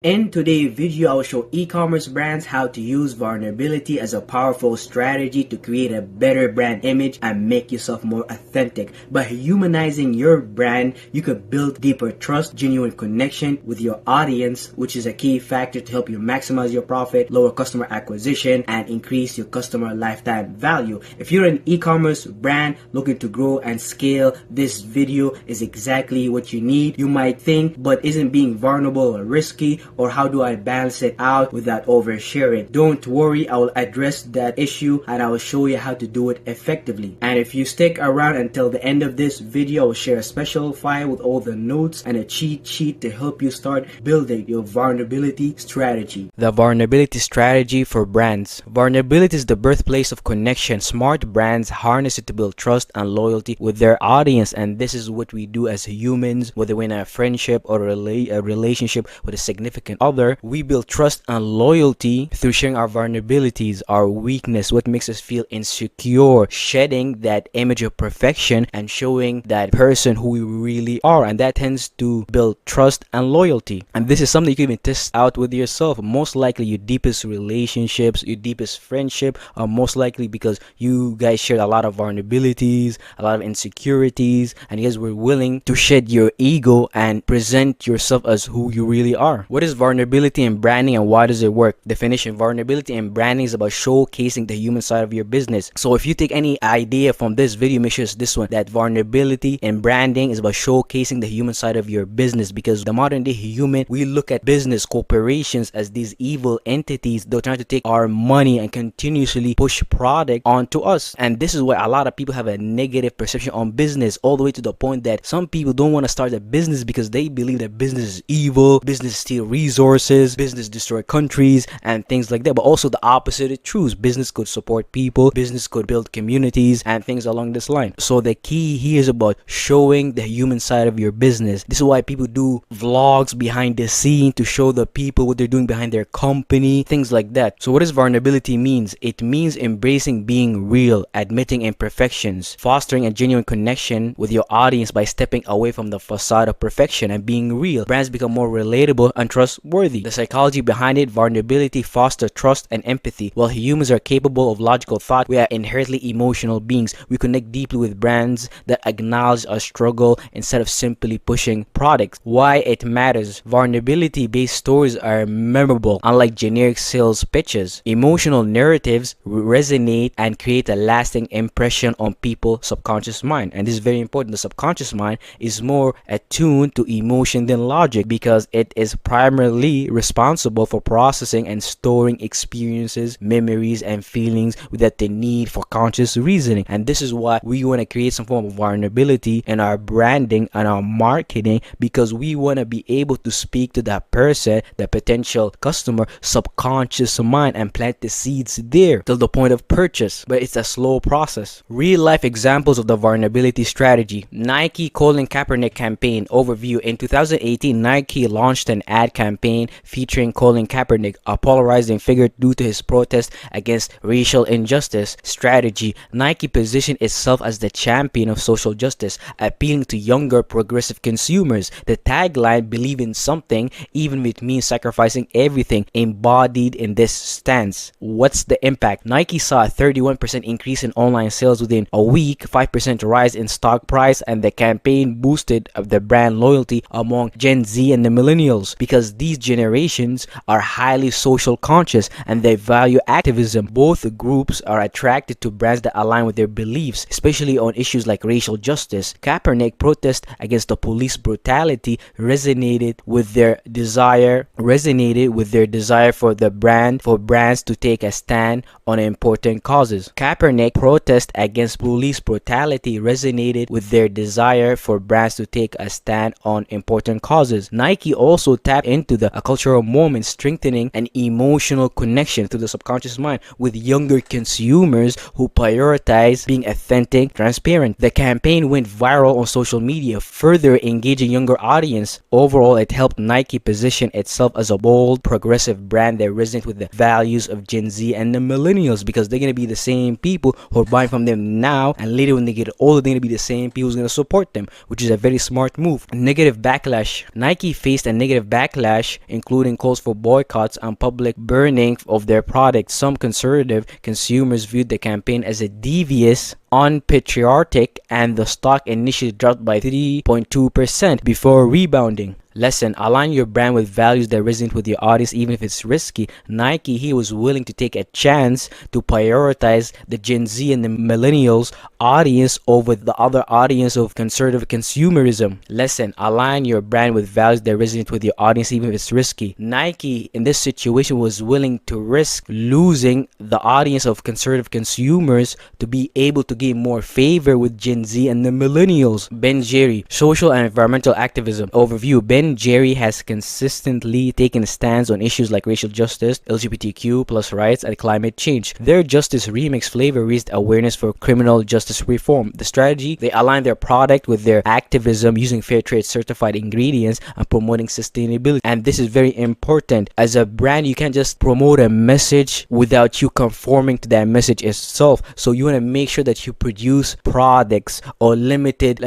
In today's video, I will show e-commerce brands how to use vulnerability as a powerful strategy to create a better brand image and make yourself more authentic. By humanizing your brand, you could build deeper trust, genuine connection with your audience, which is a key factor to help you maximize your profit, lower customer acquisition, and increase your customer lifetime value. If you're an e-commerce brand looking to grow and scale, this video is exactly what you need. You might think, but isn't being vulnerable or risky? Or how do I balance it out without oversharing? Don't worry, I will address that issue and I will show you how to do it effectively. And if you stick around until the end of this video, I will share a special file with all the notes and a cheat sheet to help you start building your vulnerability strategy. The vulnerability strategy for brands. Vulnerability is the birthplace of connection. Smart brands harness it to build trust and loyalty with their audience, and this is what we do as humans, whether we're in a friendship or a relationship with a significant other. We build trust and loyalty through sharing our vulnerabilities, our weakness, what makes us feel insecure, shedding that image of perfection and showing that person who we really are, and that tends to build trust and loyalty. And this is something you can even test out with yourself. Most likely your deepest relationships, your deepest friendship are most likely because you guys shared a lot of vulnerabilities, a lot of insecurities, and you guys were willing to shed your ego and present yourself as who you really are. What is vulnerability in branding and why does it work? Definition: vulnerability in branding is about showcasing the human side of your business. So if you take any idea from this video, make sure it's this one, that vulnerability in branding is about showcasing the human side of your business, because the modern day human, we look at business corporations as these evil entities. They're trying to take our money and continuously push product onto us, and this is why a lot of people have a negative perception on business, all the way to the point that some people don't want to start a business because they believe that business is evil, business steal resources, business destroy countries and things like that. But also the opposite is true. Business could support people, business could build communities and things along this line. So the key here is about showing the human side of your business. This is why people do vlogs behind the scene to show the people what they're doing behind their company, things like that. So what does vulnerability means? It means embracing being real, admitting imperfections, fostering a genuine connection with your audience by stepping away from the facade of perfection and being real. Brands become more relatable and trustworthy. The psychology behind it: vulnerability fosters trust and empathy. While humans are capable of logical thought, we are inherently emotional beings. We connect deeply with brands that acknowledge our struggle instead of simply pushing products. Why it matters: vulnerability-based stories are memorable, unlike generic sales pitches. Emotional narratives resonate and create a lasting impression on people's subconscious mind. And this is very important. The subconscious mind is more attuned to emotion than logic because it is primarily responsible for processing and storing experiences, memories, and feelings without the need for conscious reasoning. And this is why we want to create some form of vulnerability in our branding and our marketing, because we want to be able to speak to that person, the potential customer, subconscious mind, and plant the seeds there till the point of purchase. But it's a slow process. Real life examples of the vulnerability strategy: Nike Colin Kaepernick campaign overview. In 2018, Nike launched an ad campaign featuring Colin Kaepernick, a polarizing figure due to his protest against racial injustice. Strategy: Nike positioned itself as the champion of social justice, appealing to younger progressive consumers. The tagline, "Believe in something, even if it means sacrificing everything," embodied in this stance. What's the impact? Nike saw a 31% increase in online sales within a week, 5% rise in stock price, and the campaign boosted the brand loyalty among Gen Z and the millennials, because these generations are highly social conscious and they value activism. Both groups are attracted to brands that align with their beliefs, especially on issues like racial justice. Kaepernick protest against the police brutality resonated with their desire for brands to take a stand on important causes. Kaepernick protest against police brutality resonated with their desire for brands to take a stand on important causes. Nike also tapped into the cultural moment, strengthening an emotional connection to the subconscious mind with younger consumers who prioritize being authentic, transparent. The campaign went viral on social media, further engaging younger audience. Overall, it helped Nike position itself as a bold, progressive brand that resonates with the values of Gen Z and the millennials, because they're going to be the same people who are buying from them now, and later when they get older, they're going to be the same people who's going to support them, which is a very smart move. Negative backlash. Nike faced a negative backlash backlash, including calls for boycotts and public burning of their products. Some conservative consumers viewed the campaign as a devious, unpatriotic, and the stock initially dropped by 3.2% before rebounding. Lesson: align your brand with values that resonate with your audience, even if it's risky. Nike here was willing to take a chance to prioritize the Gen Z and the millennials audience over the other audience of conservative consumerism. Lesson: align your brand with values that resonate with your audience, even if it's risky. Nike in this situation was willing to risk losing the audience of conservative consumers to be able to gain more favor with Gen Z and the millennials. Ben Jerry, social and environmental activism. Overview: Ben Jerry has consistently taken a stance on issues like racial justice, LGBTQ plus rights, and climate change. Their Justice Remix flavor raised awareness for criminal justice reform. The strategy: they align their product with their activism using fair trade certified ingredients and promoting sustainability. And this is very important. As a brand, you can't just promote a message without you conforming to that message itself. So you want to make sure that you produce products or limited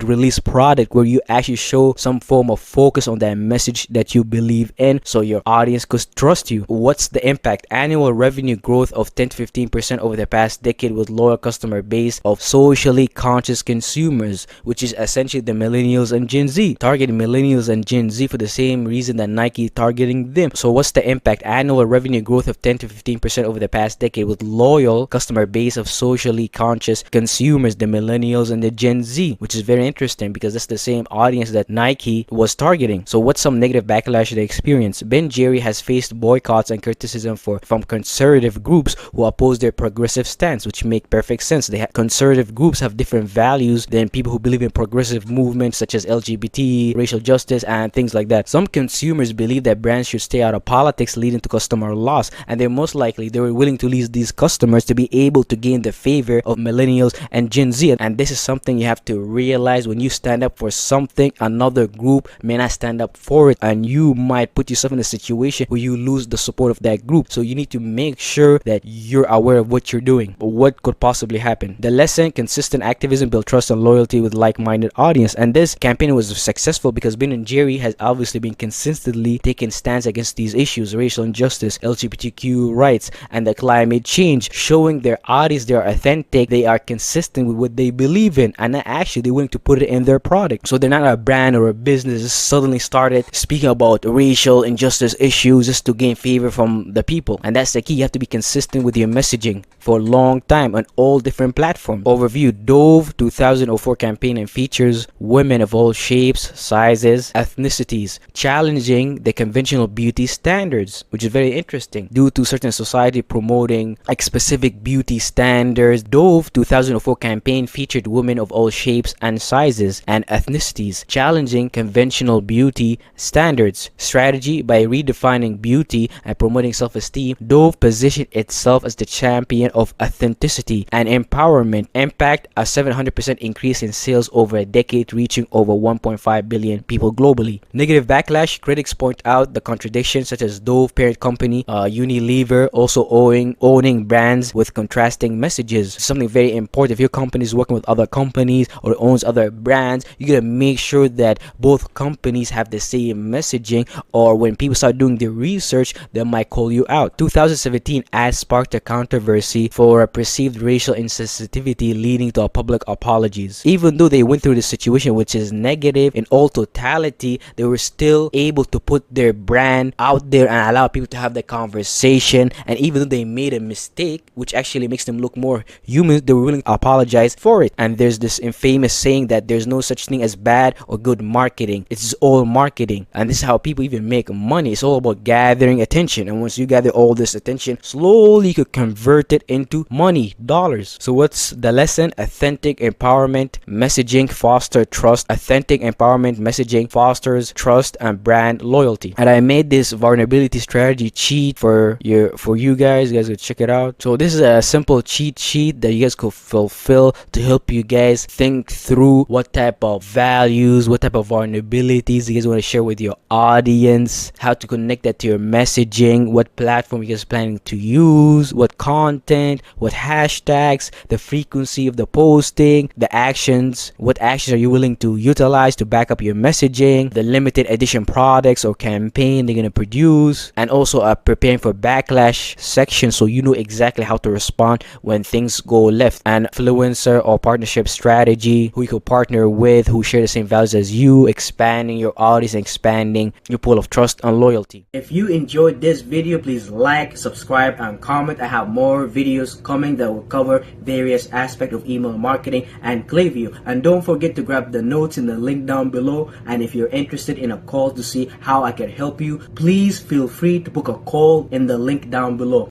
release product where you actually show some form of focus on that message that you believe in, so your audience could trust you. What's the impact? Annual revenue growth of 10 to 15% over the past decade with loyal customer base of socially conscious consumers, which is essentially the millennials and Gen Z. Targeting millennials and Gen Z for the same reason that Nike targeting them. So what's the impact? Annual revenue growth of 10 to 15% over the past decade with loyal customer base of socially conscious consumers, the millennials and the Gen Z, which is very interesting because that's the same audience that Nike was targeting. So what's some negative backlash they experience? Ben Jerry has faced boycotts and criticism from conservative groups who oppose their progressive stance, which make perfect sense. Conservative groups have different values than people who believe in progressive movements such as LGBT, racial justice, and things like that. Some consumers believe that brands should stay out of politics, leading to customer loss, and they were willing to lose these customers to be able to gain the favor of millennials and Gen Z. And this is something you have to realize: when you stand up for something, another group may not stand up for it, and you might put yourself in a situation where you lose the support of that group. So you need to make sure that you're aware of what you're doing, what could possibly happen. The lesson: consistent activism build trust and loyalty with like-minded audience. And this campaign was successful because Ben and Jerry has obviously been consistently taking stance against these issues: racial injustice, LGBTQ rights, and the climate change, showing their audience they are authentic, they are consistent with what they believe in, and actually they're willing to put it in their product. So they're not a brand or a business that suddenly started speaking about racial injustice issues just to gain favor from the people. And that's the key: you have to be consistent with your messaging for a long time on all different platforms. Overview: Dove 2004 campaign and features women of all shapes, sizes, ethnicities, challenging the conventional beauty standards, which is very interesting due to certain society promoting like specific beauty standards. Dove 2004 campaign featured women of all shapes and sizes and ethnicities, challenging conventional beauty standards. Strategy: by redefining beauty and promoting self-esteem, Dove positioned itself as the champion of authenticity and empowerment. Impact: a 700% increase in sales over a decade, reaching over 1.5 billion people globally. Negative backlash: critics point out the contradictions, such as Dove parent company Unilever also owning brands with contrasting messages. Something very important: if your company is working with other companies or owns other brands, you gotta make sure that both companies have the same messaging, or when people start doing their research, they might call you out. 2017 ad sparked a controversy for a perceived racial insensitivity, leading to public apologies. Even though they went through this situation, which is negative in all totality, they were still able to put their brand out there and allow people to have the conversation. And even though they made a mistake, which actually makes them look more human, they were willing to apologize for it. And there's this infamous saying that there's no such thing as bad or good marketing. It's all marketing. And this is how people even make money. It's all about gathering attention. And once you gather all this attention, slowly you could convert it into money, dollars. So what's the lesson? Authentic empowerment messaging foster trust. Authentic empowerment messaging fosters trust and brand loyalty. And I made this vulnerability strategy cheat for you guys. You guys could check it out. So this is a simple cheat sheet that you guys could fulfill to help you guys think through what type of values, what type of vulnerability vulnerabilities you guys want to share with your audience, how to connect that to your messaging, what platform you guys planning to use, what content, what hashtags, the frequency of the posting, the actions, what actions are you willing to utilize to back up your messaging, the limited edition products or campaign they're going to produce, and also preparing for backlash section so you know exactly how to respond when things go left, and influencer or partnership strategy, who you could partner with, who share the same values as you, expanding your audience, expanding your pool of trust and loyalty. If you enjoyed this video, please like, subscribe, and comment. I have more videos coming that will cover various aspects of email marketing and Klaviyo. And don't forget to grab the notes in the link down below. And if you're interested in a call to see how I can help you, please feel free to book a call in the link down below.